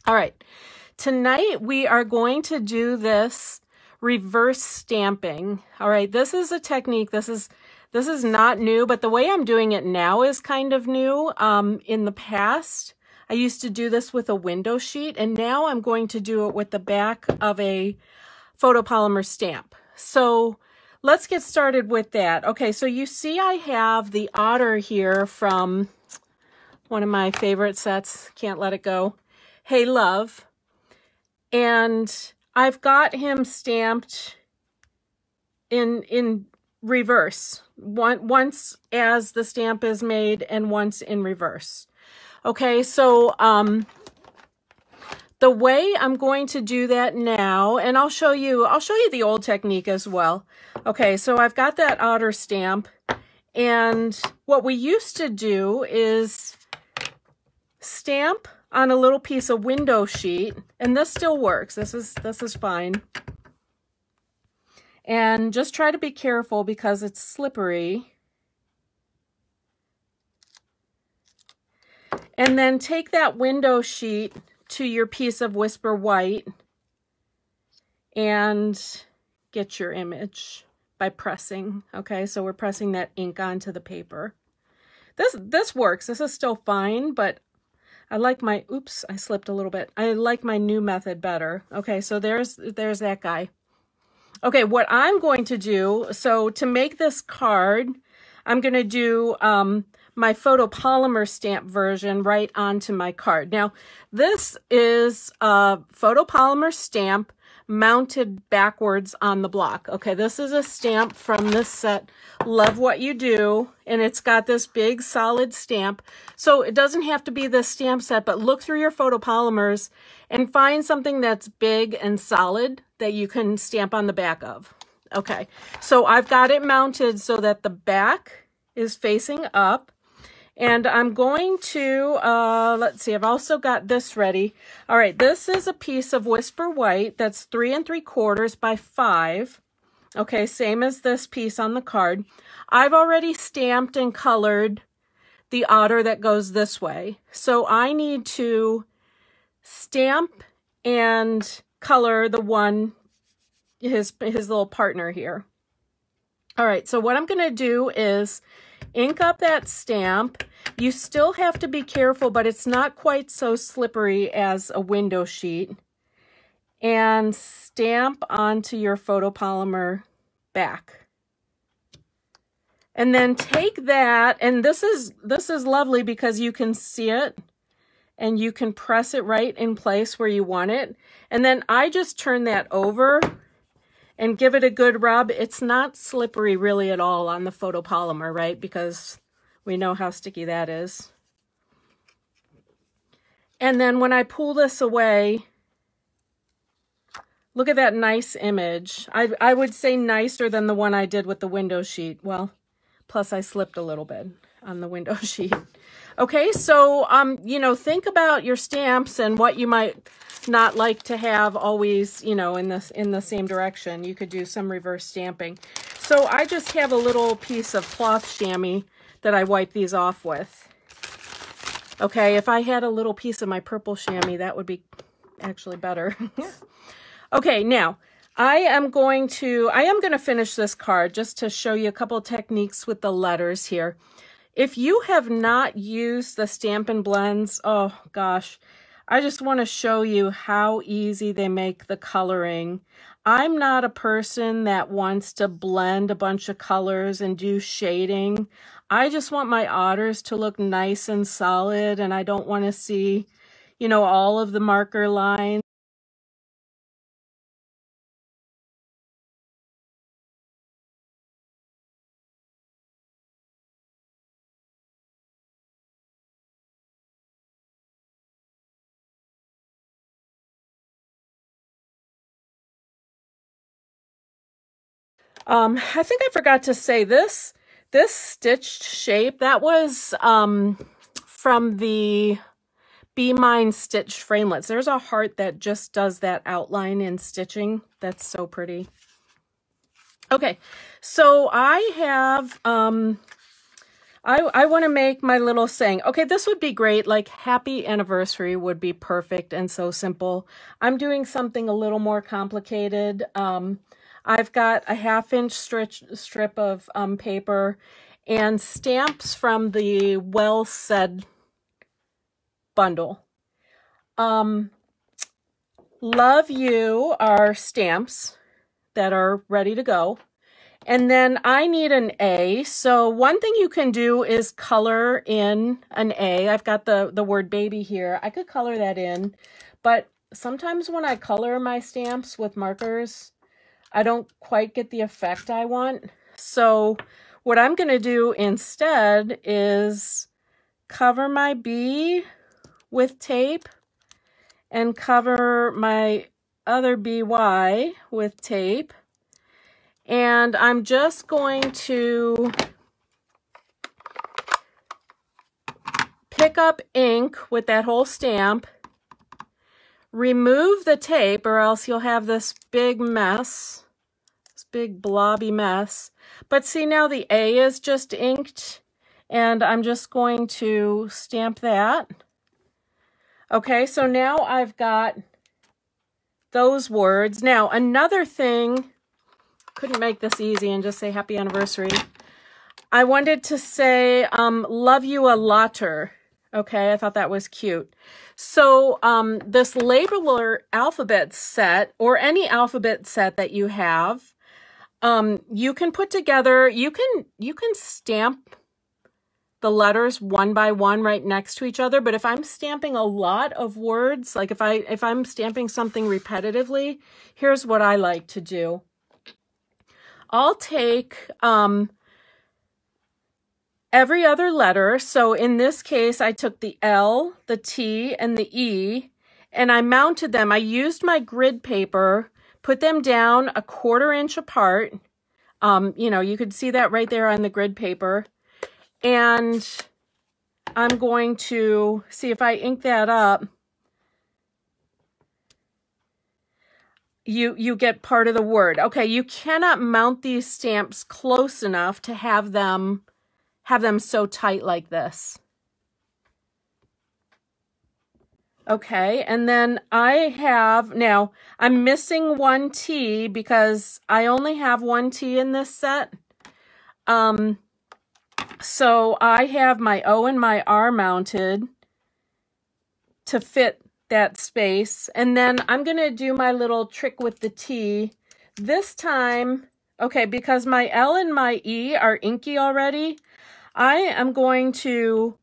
All right, tonight we are going to do this reverse stamping. All right, this is a technique. This is not new, but the way I'm doing it now is kind of new. In the past, I used to do this with a window sheet, and now I'm going to do it with the back of a photopolymer stamp. So let's get started with that. Okay, so you see I have the otter here from one of my favorite sets, Can't Let It Go, Hey Love. And I've got him stamped in reverse, once as the stamp is made and once in reverse. Okay, so the way I'm going to do that now, and I'll show you the old technique as well. Okay, so I've got that otter stamp, and what we used to do is stamp on a little piece of window sheet, and this still works. This is fine. And just try to be careful because it's slippery. And then take that window sheet to your piece of Whisper White and get your image by pressing. Okay, so we're pressing that ink onto the paper. This works. This is still fine, but I like my, oops, I slipped a little bit. I like my new method better. Okay, so there's that guy. Okay, what I'm going to do, so to make this card, I'm going to do my photopolymer stamp version right onto my card. Now, this is a photopolymer stamp mounted backwards on the block. Okay, this is a stamp from this set, Love What You Do, and it's got this big solid stamp. So it doesn't have to be this stamp set, but look through your photopolymers and find something that's big and solid that you can stamp on the back of. Okay, so I've got it mounted so that the back is facing up. And I'm going to, let's see, I've also got this ready. All right, this is a piece of Whisper White that's 3 3/4 by 5. Okay, same as this piece on the card. I've already stamped and colored the otter that goes this way. So I need to stamp and color the one, his little partner here. All right, so what I'm going to do is ink up that stamp. You still have to be careful, but it's not quite so slippery as a window sheet. And stamp onto your photopolymer back. And then take that, and this is lovely because you can see it and you can press it right in place where you want it. And then I just turn that over and give it a good rub. It's not slippery really at all on the photopolymer, right? Because we know how sticky that is. And then when I pull this away, look at that nice image. I would say nicer than the one I did with the window sheet. Well, plus I slipped a little bit on the window sheet. Okay, so, you know, think about your stamps and what you might not like to have always, you know, in the same direction. You could do some reverse stamping. So I just have a little piece of cloth chamois that I wipe these off with. Okay, if I had a little piece of my purple chamois, that would be actually better. Okay, now I am going to finish this card just to show you a couple of techniques with the letters here. If you have not used the Stampin' Blends, oh gosh, I just want to show you how easy they make the coloring. I'm not a person that wants to blend a bunch of colors and do shading. I just want my otters to look nice and solid, and I don't want to see, you know, all of the marker lines. I think I forgot to say this stitched shape, that was from the Be Mine stitched framelits. There's a heart that just does that outline in stitching. That's so pretty. Okay, so I have I want to make my little saying. Okay, this would be great. Like happy anniversary would be perfect and so simple. I'm doing something a little more complicated. I've got a 1/2 inch strip of paper and stamps from the Well Said bundle. Love You are stamps that are ready to go. And then I need an A. So one thing you can do is color in an A. I've got the word baby here. I could color that in, but sometimes when I color my stamps with markers, I don't quite get the effect I want. So what I'm going to do instead is cover my B with tape and cover my other BY with tape. And I'm just going to pick up ink with that whole stamp, remove the tape, or else you'll have this big mess, this big blobby mess. But see, now the A is just inked, and I'm just going to stamp that. Okay, so now I've got those words. Now, another thing, couldn't make this easy and just say happy anniversary. I wanted to say, love you a lotter. Okay, I thought that was cute. So this labeler alphabet set, or any alphabet set that you have, you can put together, you can stamp the letters one by one right next to each other. But if I'm stamping a lot of words, like if I'm stamping something repetitively, here's what I like to do. I'll take every other letter. So in this case, I took the L, the T, and the E, and I mounted them. I used my grid paper, put them down 1/4 inch apart. You know, you could see that right there on the grid paper. And I'm going to see if I ink that up. You get part of the word. Okay, you cannot mount these stamps close enough to have them so tight like this. Okay, and then now I'm missing one T because I only have one T in this set. So I have my O and my R mounted to fit that space. And then I'm going to do my little trick with the T. This time, okay, because my L and my E are inky already, I am going to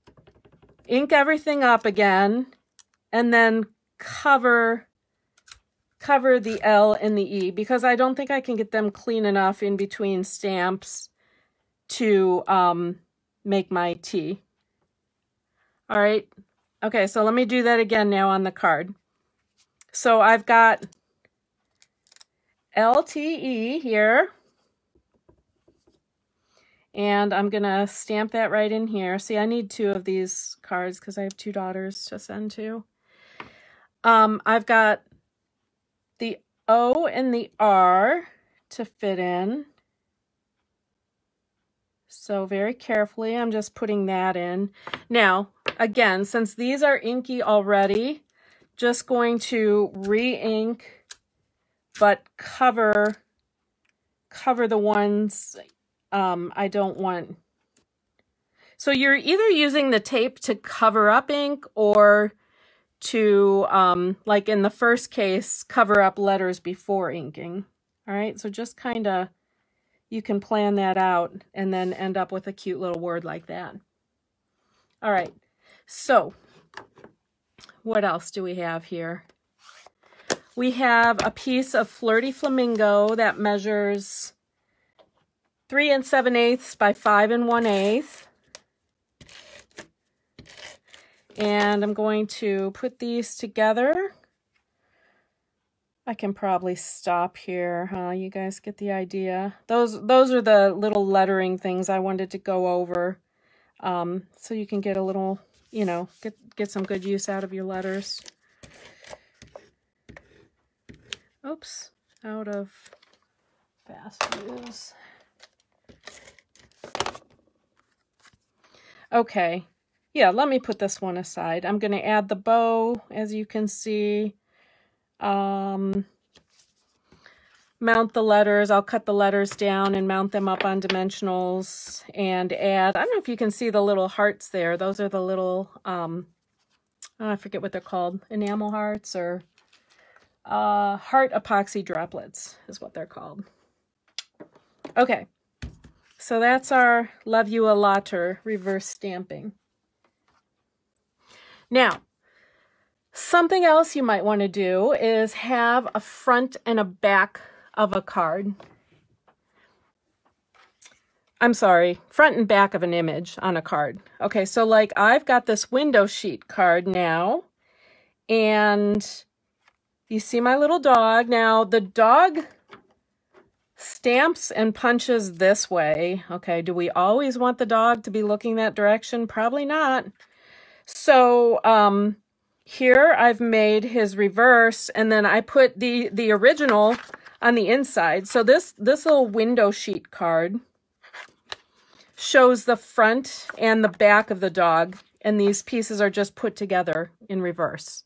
ink everything up again and then cover the L and the E because I don't think I can get them clean enough in between stamps to make my T. All right. Okay, so let me do that again now on the card. So I've got LTE here. And I'm going to stamp that right in here. See, I need 2 of these cards because I have 2 daughters to send to. I've got the O and the R to fit in. So very carefully, I'm just putting that in. Now, again, since these are inky already, just going to re-ink, but cover the ones I don't want. So you're either using the tape to cover up ink or to, like in the first case, cover up letters before inking. All right, so just kind of, you can plan that out and then end up with a cute little word like that. All right, so what else do we have here? We have a piece of Flirty Flamingo that measures 3 7/8 by 5 1/8. And I'm going to put these together. I can probably stop here, huh? You guys get the idea. Those are the little lettering things I wanted to go over. So you can get a little, you know, get some good use out of your letters. Oops, out of fast use. Okay, yeah, let me put this one aside. I'm going to add the bow, as you can see. Mount the letters. I'll cut the letters down and mount them up on dimensionals and add, I don't know if you can see the little hearts there. Those are the little, oh, I forget what they're called, enamel hearts or heart epoxy droplets is what they're called. Okay, so that's our Love You a Lotter reverse stamping. Now, something else you might want to do is have a front and a back of a card. I'm sorry, front and back of an image on a card. Okay, so like I've got this window sheet card now, and you see my little dog. Now the dog stamps and punches this way. Okay, do we always want the dog to be looking that direction? Probably not. So here I've made his reverse, and then I put the original on the inside. So this little window sheet card shows the front and the back of the dog, and these pieces are just put together in reverse.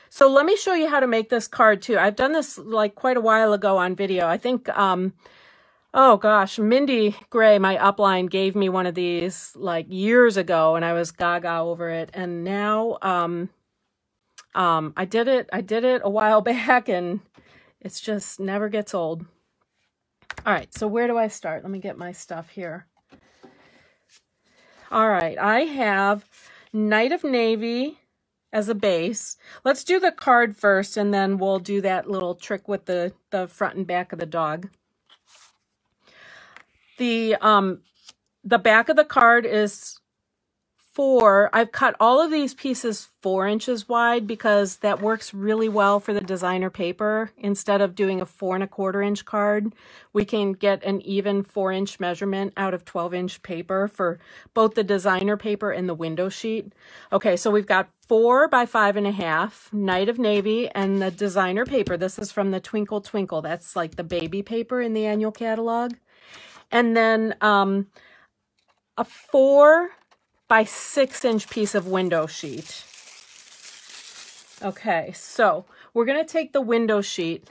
So let me show you how to make this card too. I've done this like quite a while ago on video. I think, oh gosh, Mindy Gray, my upline, gave me one of these like years ago, and I was gaga over it. And now I did it a while back, and it's just never gets old. All right, so where do I start? Let me get my stuff here. All right, I have Night of Navy as a base. Let's do the card first, and then we'll do that little trick with the front and back of the dog. The back of the card is 4. I've cut all of these pieces 4 inches wide because that works really well for the designer paper. Instead of doing a 4 1/4 inch card, we can get an even 4-inch measurement out of 12-inch paper for both the designer paper and the window sheet. Okay, so we've got 4 by 5.5, Night of Navy, and the designer paper. This is from the Twinkle Twinkle. That's like the baby paper in the annual catalog. And then a 4 by 6-inch piece of window sheet. Okay, so we're going to take the window sheet.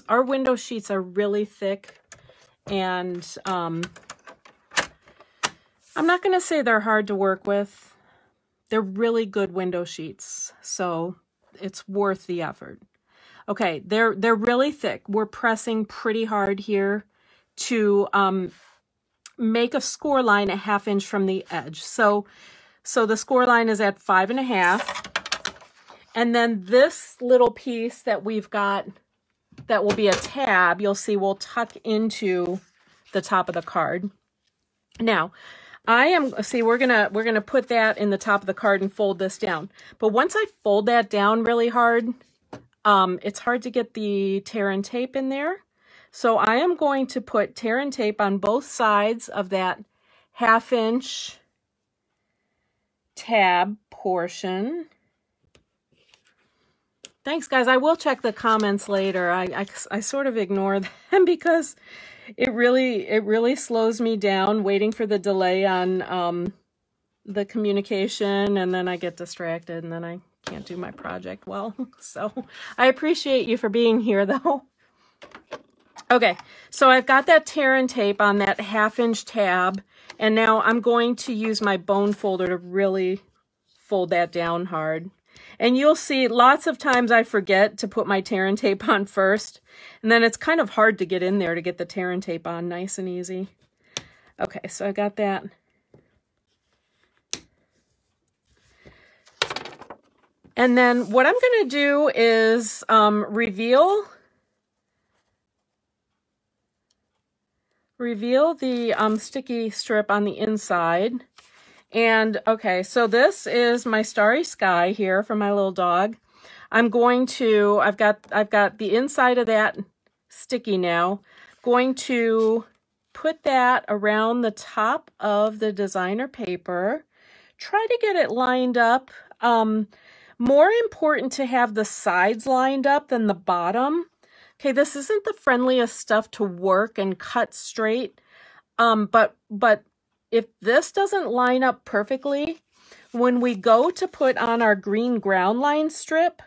Our window sheets are really thick, and I'm not going to say they're hard to work with. They're really good window sheets, so it's worth the effort. Okay, they're really thick. We're pressing pretty hard here to make a score line 1/2 inch from the edge. So the score line is at 5.5. And then this little piece that we've got that will be a tab, you'll see will tuck into the top of the card. Now, we're gonna put that in the top of the card and fold this down. But once I fold that down really hard, it's hard to get the tear and tape in there. So I am going to put tear and tape on both sides of that 1/2 inch tab portion. Thanks, guys. I will check the comments later. I sort of ignore them because it really slows me down waiting for the delay on the communication, and then I get distracted, and then I can't do my project well. So I appreciate you for being here, though. Okay, so I've got that tear and tape on that 1/2 inch tab, and now I'm going to use my bone folder to really fold that down hard. And you'll see lots of times I forget to put my tear and tape on first, and then it's kind of hard to get in there to get the tear and tape on nice and easy. Okay, so I got that. And then what I'm going to do is reveal the sticky strip on the inside. And okay, so this is my starry sky here for my little dog. I've got the inside of that sticky now. Going to put that around the top of the designer paper. Try to get it lined up. More important to have the sides lined up than the bottom. Okay, this isn't the friendliest stuff to work and cut straight, but if this doesn't line up perfectly, when we go to put on our green ground line strip,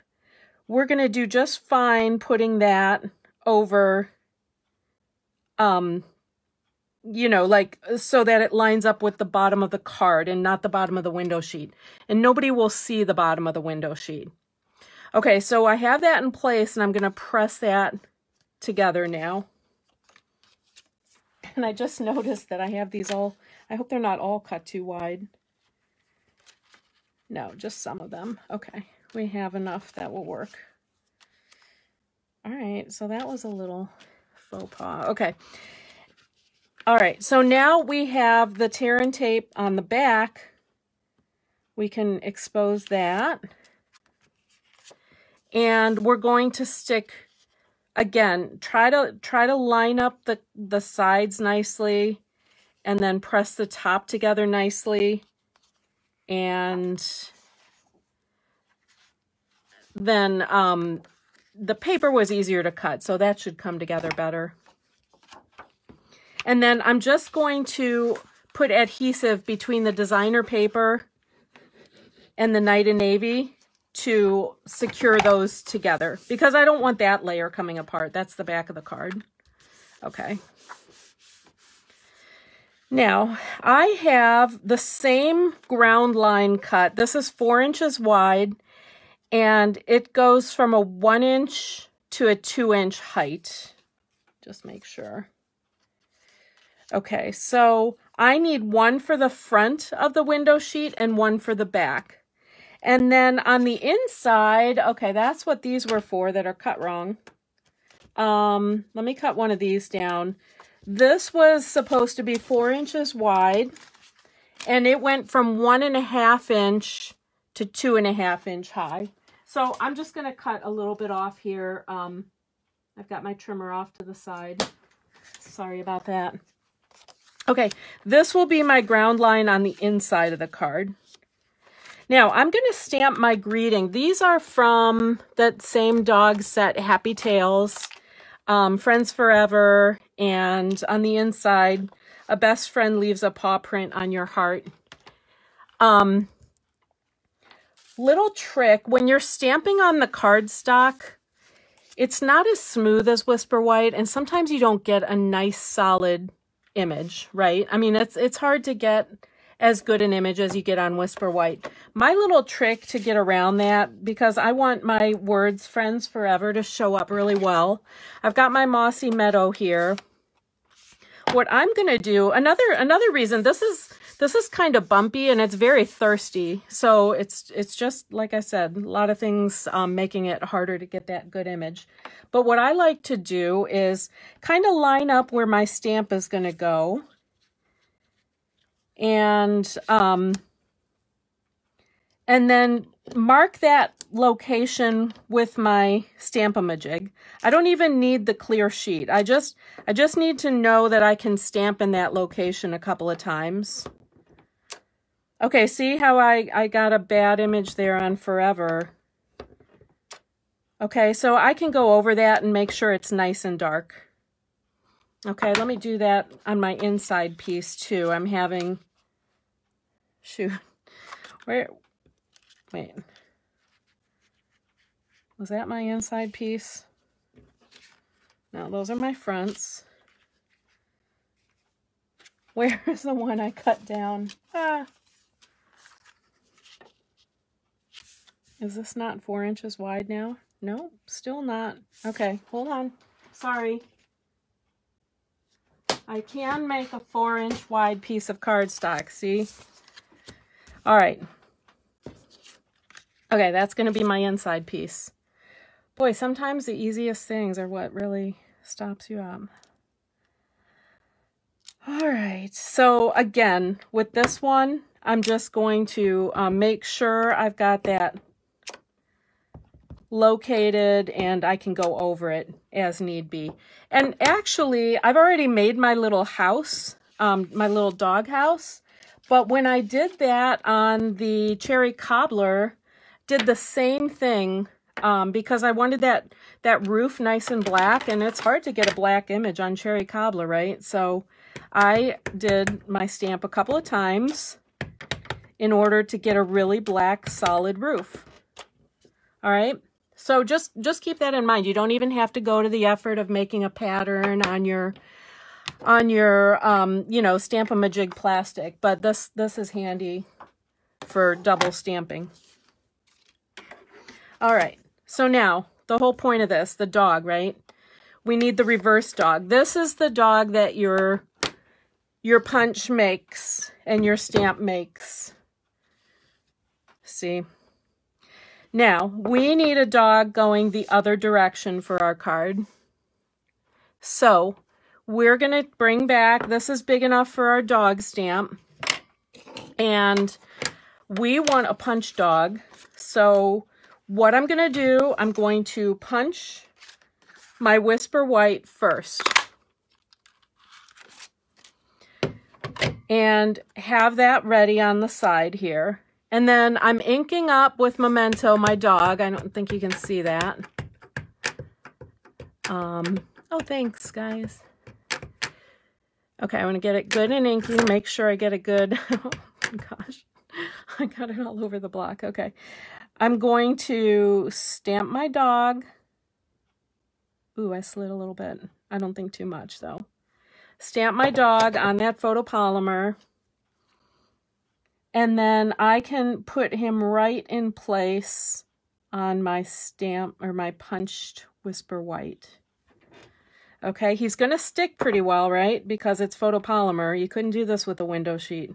we're going to do just fine putting that over, you know, like so that it lines up with the bottom of the card and not the bottom of the window sheet. And nobody will see the bottom of the window sheet. Okay, so I have that in place and I'm going to press that together now. And I just noticed that I have these all, I hope they're not all cut too wide. No, just some of them. Okay, we have enough that will work. All right, so that was a little faux pas. Okay. All right, so now we have the tear and tape on the back. We can expose that. And we're going to stick, again, try to line up the sides nicely and then press the top together nicely. And then the paper was easier to cut, so that should come together better. And then I'm just going to put adhesive between the designer paper and the Night and Navy to secure those together because I don't want that layer coming apart. That's the back of the card. Okay. Now, I have the same ground line cut. This is 4 inches wide, and it goes from a 1 inch to a 2 inch height. Just make sure. Okay, so I need one for the front of the window sheet and one for the back. And then on the inside, okay, that's what these were for that are cut wrong. Let me cut one of these down. This was supposed to be 4 inches wide, and it went from 1.5 inch to 2.5 inch high. So I'm just going to cut a little bit off here. I've got my trimmer off to the side. Sorry about that. Okay, this will be my ground line on the inside of the card. Now, I'm going to stamp my greeting. These are from that same dog set, Happy Tales, Friends Forever, and on the inside, a best friend leaves a paw print on your heart. Little trick, when you're stamping on the cardstock, it's not as smooth as Whisper White, and sometimes you don't get a nice solid image, right? I mean, it's hard to get as good an image as you get on Whisper White. My little trick to get around that, because I want my words Friends Forever to show up really well, I've got my Mossy Meadow here. What I'm going to do, another reason, this is kind of bumpy and it's very thirsty. So it's just, like I said, a lot of things making it harder to get that good image. But what I like to do is kind of line up where my stamp is going to go. And then mark that location with my Stamp-A-Majig. I don't even need the clear sheet. I just need to know that I can stamp in that location a couple of times. Okay, see how I got a bad image there on Forever? Okay, so I can go over that and make sure it's nice and dark. Okay, let me do that on my inside piece too. I'm having, shoot, wait, was that my inside piece? No, those are my fronts. Where is the one I cut down? Ah. Is this not 4 inches wide now? No, still not. Okay, hold on. Sorry. I can make a 4 inch wide piece of cardstock, see? All right. Okay, that's going to be my inside piece. Boy, sometimes the easiest things are what really stops you up. All right, so again, with this one, I'm just going to make sure I've got that located and I can go over it as need be. And actually, I've already made my little house, my little dog house. But when I did that on the cherry cobbler, did the same thing because I wanted that roof nice and black, and it's hard to get a black image on cherry cobbler, right? So I did my stamp a couple of times in order to get a really black solid roof. All right, so just keep that in mind. You don't even have to go to the effort of making a pattern on your you know, Stamp-A-Majig plastic, but this is handy for double stamping. All right, so now the whole point of this, the dog, right? We need the reverse dog. This is the dog that your punch makes and your stamp makes. See? Now, we need a dog going the other direction for our card. So, we're going to bring back, this is big enough for our dog stamp. And we want a punch dog. So, what I'm going to do, I'm going to punch my Whisper White first. And have that ready on the side here. And then I'm inking up with Memento my dog. I don't think you can see that. Oh, thanks, guys. Okay, I want to get it good and inky. Make sure I get it good. Oh, gosh. I got it all over the block. Okay. I'm going to stamp my dog. Ooh, I slid a little bit. I don't think too much, though. Stamp my dog on that photopolymer. And then I can put him right in place on my stamp or my punched Whisper White. Okay, he's going to stick pretty well, right? Because it's photopolymer. You couldn't do this with a window sheet.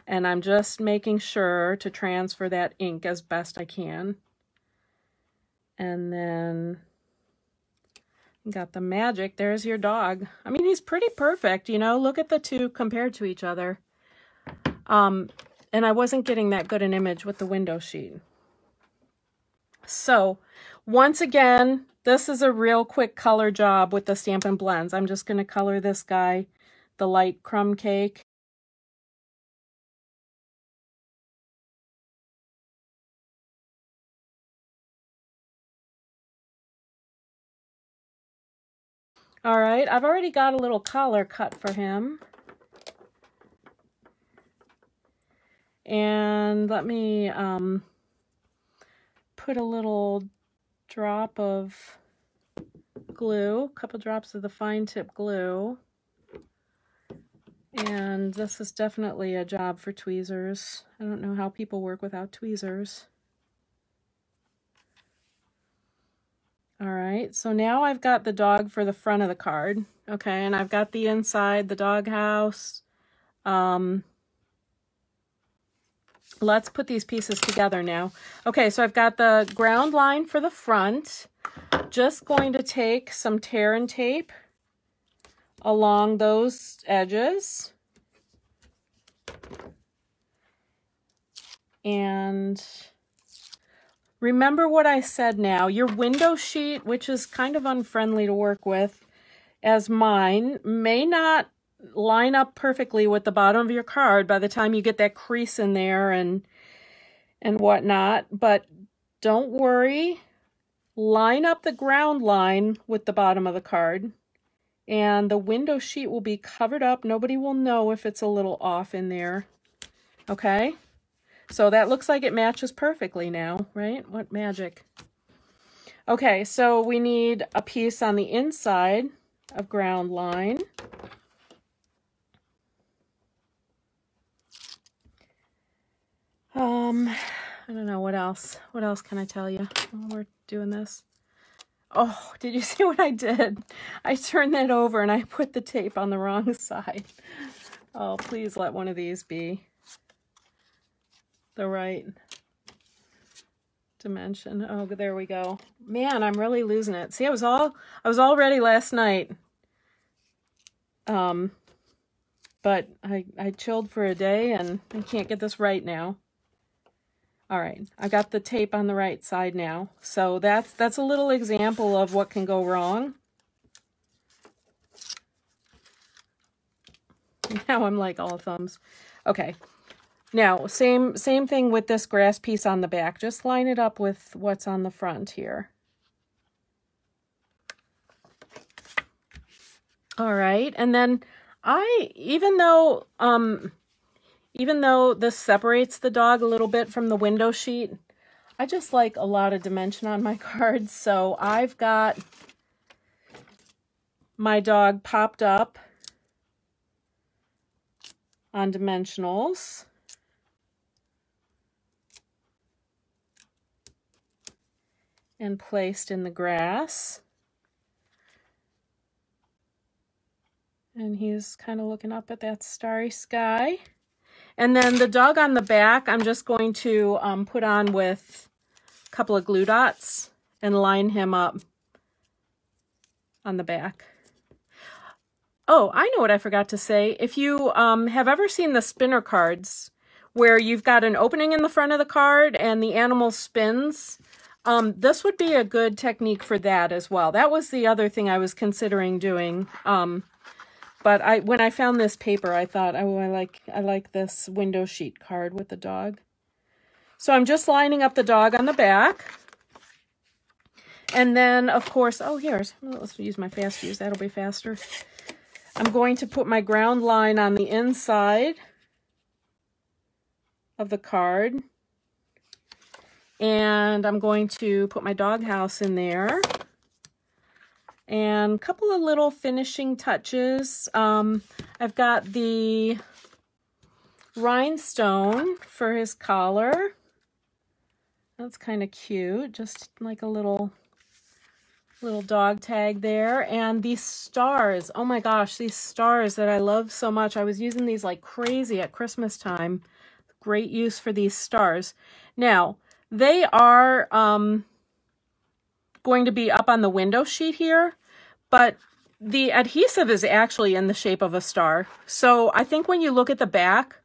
And I'm just making sure to transfer that ink as best I can. And then got the magic. There's your dog. I mean, he's pretty perfect, you know. Look at the two compared to each other. And I wasn't getting that good an image with the window sheet. So, once again, this is a real quick color job with the Stampin' Blends. I'm just going to color this guy the light crumb cake. All right, I've already got a little collar cut for him. And let me put a little drop of glue, a couple drops of the fine tip glue. And this is definitely a job for tweezers. I don't know how people work without tweezers. All right, so now I've got the dog for the front of the card. Okay, and I've got the inside, the doghouse. Let's put these pieces together now. Okay, so I've got the ground line for the front. Just going to take some tear and tape along those edges. And remember what I said now. Your window sheet, which is kind of unfriendly to work with, as mine, may not line up perfectly with the bottom of your card by the time you get that crease in there and whatnot. But don't worry. Line up the ground line with the bottom of the card. And the window sheet will be covered up. Nobody will know if it's a little off in there. Okay? So that looks like it matches perfectly now, right? What magic. Okay, so we need a piece on the inside of ground line. I don't know what else. What else can I tell you while we're doing this? Oh, did you see what I did? I turned that over and I put the tape on the wrong side. Oh, please let one of these be the right dimension. Oh, there we go. Man, I'm really losing it. See, I was all ready last night. But I chilled for a day and I can't get this right now. All right, I got the tape on the right side now. So that's a little example of what can go wrong. Now I'm like all thumbs. Okay. Now, same thing with this grass piece on the back. Just line it up with what's on the front here. All right, and then even though this separates the dog a little bit from the window sheet, I just like a lot of dimension on my cards. So I've got my dog popped up on dimensionals. And placed in the grass. And he's kind of looking up at that starry sky. And then the dog on the back, I'm just going to put on with a couple of glue dots and line him up on the back. Oh, I know what I forgot to say. If you have ever seen the spinner cards where you've got an opening in the front of the card and the animal spins, this would be a good technique for that as well. That was the other thing I was considering doing. But when I found this paper, I thought, oh, I like this window sheet card with the dog. So I'm just lining up the dog on the back. And then, of course, let's use my fast fuse. That'll be faster. I'm going to put my ground line on the inside of the card. And I'm going to put my doghouse in there. And a couple of little finishing touches. I've got the rhinestone for his collar. That's kind of cute. Just like a little dog tag there. And these stars. Oh my gosh, these stars that I love so much. I was using these like crazy at Christmas time. Great use for these stars. Now, they are going to be up on the window sheet here, but the adhesive is actually in the shape of a star. So I think when you look at the back,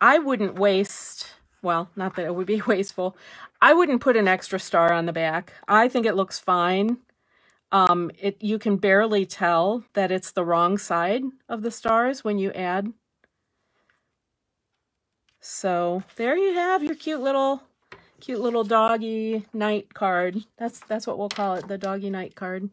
I wouldn't waste, well, not that it would be wasteful. I wouldn't put an extra star on the back. I think it looks fine. You can barely tell that it's the wrong side of the stars when you add. So there you have your cute little doggy night card. That's what we'll call it, the doggy night card.